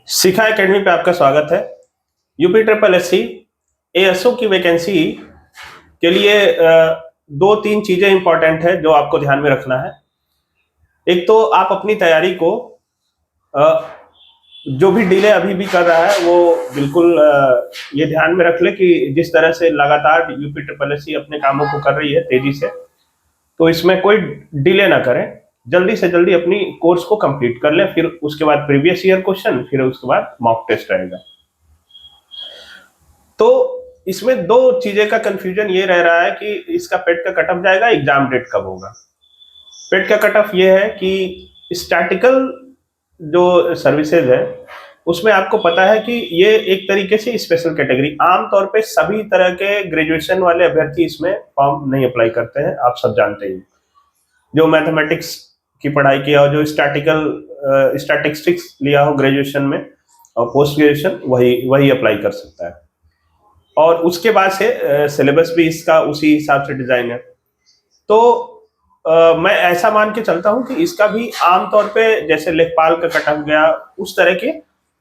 शिखा academy पे आपका स्वागत है। UP triple S C ASO की वैकेंसी के लिए दो तीन चीजें इंपॉर्टेंट है जो आपको ध्यान में रखना है। एक तो आप अपनी तैयारी को अ, जो भी डिले अभी भी कर रहा है वो बिल्कुल ये ध्यान में रख ले कि जिस तरह से लगातार यूपी ट्रिपल एस सी अपने कामों को कर रही है तेजी से, तो इसमें कोई डिले ना करें। जल्दी से जल्दी अपनी कोर्स को कंप्लीट कर लें, फिर उसके बाद प्रीवियस ईयर क्वेश्चन, फिर उसके बाद मॉक टेस्ट रहेगा। तो इसमें दो चीजें का कंफ्यूजन ये रह रहा है कि इसका पेट का कट ऑफ जाएगा, एग्जाम डेट कब होगा। पेट का कट ऑफ ये है कि स्टैटिकल जो सर्विसेज है उसमें आपको पता है कि ये एक तरीके से स्पेशल कैटेगरी, आमतौर पे सभी तरह के ग्रेजुएशन वाले अभ्यर्थी इसमें फॉर्म नहीं अप्लाई करते हैं, आप सब जानते ही। जो मैथमेटिक्स की पढ़ाई किया हो, जो स्टैटिस्टिक्स लिया हो ग्रेजुएशन में और पोस्ट ग्रेजुएशन, वही वही अप्लाई कर सकता है। और उसके बाद से सिलेबस भी इसका उसी हिसाब से डिजाइन है। तो मैं ऐसा मान के चलता हूं कि इसका भी आमतौर पे जैसे लेखपाल का कट ऑफ गया उस तरह के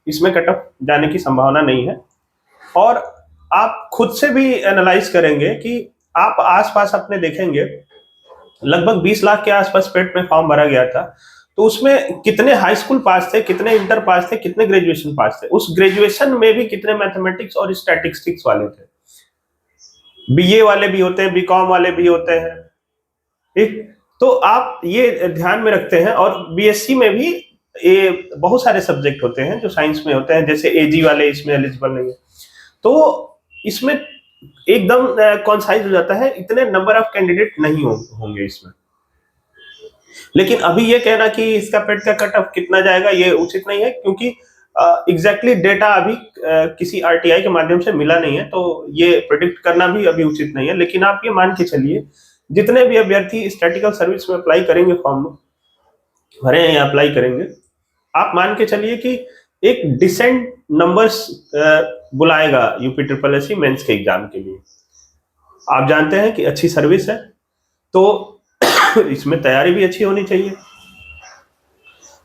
इसमें कट ऑफ जाने की संभावना नहीं है। और आप खुद से भी एनालाइज करेंगे कि आप आसपास अपने देखेंगे लगभग 20 लाख के आसपास पेट में फॉर्म भरा गया था, तो उसमें कितने हाई स्कूल पास थे, कितने इंटर पास थे, कितने ग्रेजुएशन पास थे, उस ग्रेजुएशन में भी कितने मैथमेटिक्स और स्टैटिस्टिक्स वाले थे। बीए वाले भी होते हैं, बीकॉम वाले भी होते हैं, ठीक। तो आप ये ध्यान में रखते हैं। और बीएससी में भी ये बहुत सारे सब्जेक्ट होते हैं जो साइंस में होते हैं, जैसे एजी वाले इसमें एलिजिबल नहीं है। तो इसमें एकदम कॉन्साइज हो जाता है, इतने नंबर ऑफ कैंडिडेट नहीं होंगे इसमें। लेकिन अभी ये कहना कि इसका पेट का कट ऑफ कितना जाएगा ये उचित नहीं है, क्योंकि एग्जैक्टली डेटा अभी किसी आरटीआई के माध्यम से मिला नहीं है, तो ये प्रेडिक्ट करना भी अभी उचित नहीं है। लेकिन आप ये मान के चलिए जितने भी अभ्यर्थी स्टैटिकल सर्विस में अप्लाई करेंगे, फॉर्म भरे हैं या अप्लाई करेंगे, आप मान के चलिए कि एक डिसेंट नंबर्स बुलाएगा UP triple S C mains के एग्जाम के लिए। आप जानते हैं कि अच्छी सर्विस है, तो इसमें तैयारी भी अच्छी होनी चाहिए।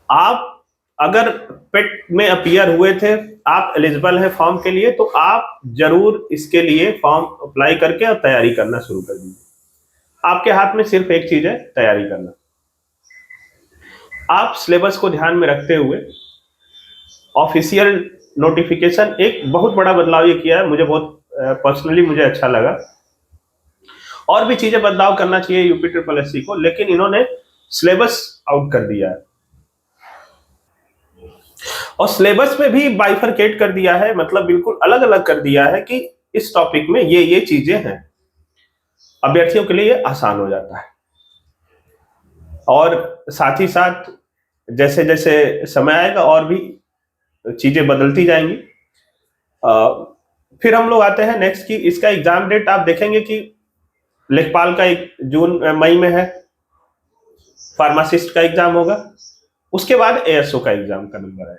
आप अगर पेट में अपीयर हुए थे, आप एलिजिबल हैं फॉर्म के लिए, तो आप जरूर इसके लिए फॉर्म अप्लाई करके और तैयारी करना शुरू कर दीजिए। आपके हाथ में सिर्फ एक चीज है, तैयारी करना। आप सिलेबस को ध्यान में रखते हुए ऑफिशियल नोटिफिकेशन, एक बहुत बड़ा बदलाव ये किया है, मुझे बहुत पर्सनली मुझे अच्छा लगा। और भी चीजें बदलाव करना चाहिए यूपी ट्रिपल एस सी को, लेकिन इन्होंने सिलेबस आउट कर दिया है और सिलेबस में भी बाइफरकेट कर दिया है, मतलब बिल्कुल अलग अलग कर दिया है कि इस टॉपिक में ये चीजें हैं। अभ्यर्थियों के लिए ये आसान हो जाता है। और साथ ही साथ जैसे जैसे समय आएगा और भी चीजें बदलती जाएंगी। फिर हम लोग आते हैं नेक्स्ट की इसका एग्जाम डेट। आप देखेंगे कि लेखपाल का एक मई में है, फार्मासिस्ट का एग्जाम होगा, उसके बाद एएसओ का एग्जाम का नंबर है।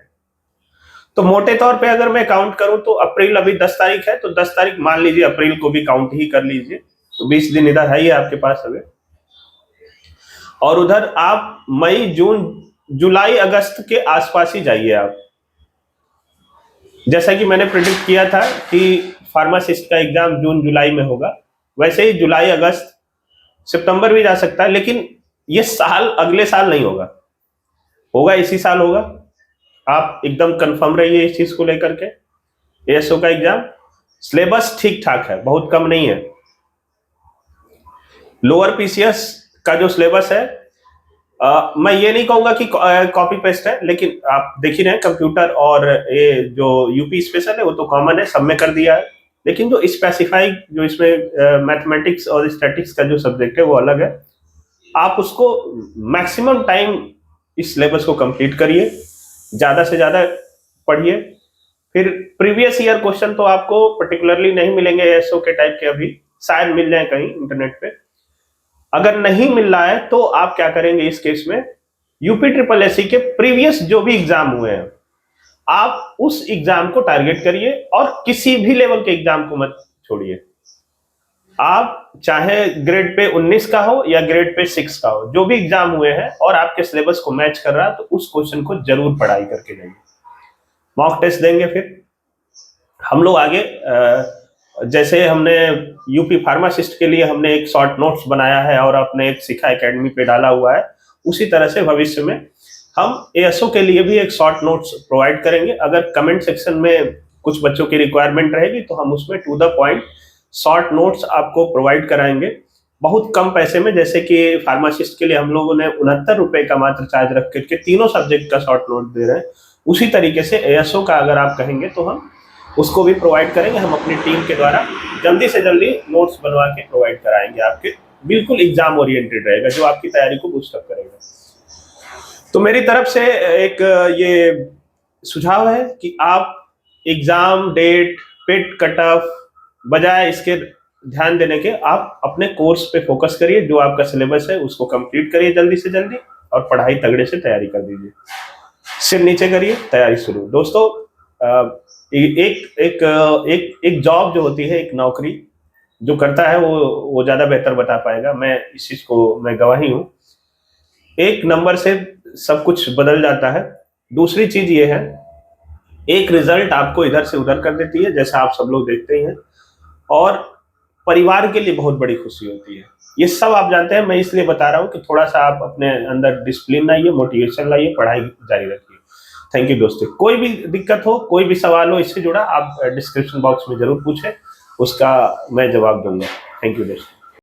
तो मोटे तौर पे अगर मैं काउंट करूं तो अप्रैल अभी 10 तारीख है, तो 10 तारीख मान लीजिए, अप्रैल को भी काउंट ही कर लीजिए, तो 20 दिन इधर है ही आपके पास अभी। और उधर आप मई जून जुलाई अगस्त के आसपास ही जाइए आप। जैसा कि मैंने प्रिडिक्ट किया था कि फार्मासिस्ट का एग्जाम जून जुलाई में होगा, वैसे ही जुलाई अगस्त सितंबर भी जा सकता है, लेकिन ये साल अगले साल नहीं होगा, होगा इसी साल होगा। आप एकदम कंफर्म रहिए इस चीज को लेकर के। एएसओ का एग्जाम सिलेबस ठीक ठाक है, बहुत कम नहीं है। लोअर पीसीएस का जो सिलेबस है, मैं ये नहीं कहूंगा कि कॉपी पेस्ट है, लेकिन आप देख ही रहे हैं कंप्यूटर और ये जो यूपी स्पेशल है वो तो कॉमन है, सब में कर दिया है। लेकिन जो स्पेसिफाइड, जो इसमें मैथमेटिक्स और स्टैटिक्स का जो सब्जेक्ट है वो अलग है। आप उसको मैक्सिमम टाइम इस सिलेबस को कंप्लीट करिए, ज्यादा से ज्यादा पढ़िए। फिर प्रीवियस ईयर क्वेश्चन तो आपको पर्टिकुलरली नहीं मिलेंगे एएसओ के टाइप के, अभी शायद मिल जाए कहीं इंटरनेट पे। अगर नहीं मिल रहा है तो आप क्या करेंगे इस केस में, यूपी ट्रिपल एस सी के प्रीवियस जो भी एग्जाम हुए हैं, आप उस एग्जाम को टारगेट करिए और किसी भी लेवल के एग्जाम को मत छोड़िए। आप चाहे ग्रेड पे 19 का हो या ग्रेड पे 6 का हो, जो भी एग्जाम हुए हैं और आपके सिलेबस को मैच कर रहा है, तो उस क्वेश्चन को जरूर पढ़ाई करके जाइए। मॉक टेस्ट देंगे। फिर हम लोग आगे जैसे हमने यूपी फार्मासिस्ट के लिए हमने एक शॉर्ट नोट्स बनाया है और अपने एक शिखा एकेडमी पे डाला हुआ है, उसी तरह से भविष्य में हम एएसओ के लिए भी एक शॉर्ट नोट्स प्रोवाइड करेंगे। अगर कमेंट सेक्शन में कुछ बच्चों की रिक्वायरमेंट रहेगी तो हम उसमें to the point short notes आपको प्रोवाइड कराएंगे बहुत कम पैसे में। जैसे कि फार्मासिस्ट के लिए हम लोगों ने 69 रुपए का मात्र चार्ज रख करके तीनों सब्जेक्ट का शॉर्ट नोट दे रहे हैं, उसी तरीके से एएसओ का अगर आप कहेंगे तो हम उसको भी प्रोवाइड करेंगे। हम अपनी टीम के द्वारा जल्दी से जल्दी नोट्स बनवा के प्रोवाइड कराएंगे आपके, बिल्कुल एग्जाम ओरिएंटेड रहेगा जो आपकी तैयारी को बूस्टअप करेगा। तो मेरी तरफ से एक ये सुझाव है कि आप एग्जाम डेट, पिट, कट ऑफ बजाय इसके ध्यान देने के आप अपने कोर्स पे फोकस करिए, जो आपका सिलेबस है उसको कंप्लीट करिए जल्दी से जल्दी और पढ़ाई तगड़े से तैयारी कर दीजिए। सिर नीचे करिए, तैयारी शुरू। दोस्तों एक एक एक एक जॉब जो होती है, एक नौकरी जो करता है वो ज्यादा बेहतर बता पाएगा। मैं इस चीज को मैं गवाही हूँ। एक नंबर से सब कुछ बदल जाता है। दूसरी चीज ये है, एक रिजल्ट आपको इधर से उधर कर देती है जैसा आप सब लोग देखते ही हैं, और परिवार के लिए बहुत बड़ी खुशी होती है। ये सब आप जानते हैं, मैं इसलिए बता रहा हूँ कि थोड़ा सा आप अपने अंदर डिसिप्लिन लाइए, मोटिवेशन लाइए, पढ़ाई जारी रखिए। थैंक यू दोस्तों। कोई भी दिक्कत हो, कोई भी सवाल हो इससे जुड़ा, आप डिस्क्रिप्शन बॉक्स में जरूर पूछें, उसका मैं जवाब दूंगा। थैंक यू दोस्तों।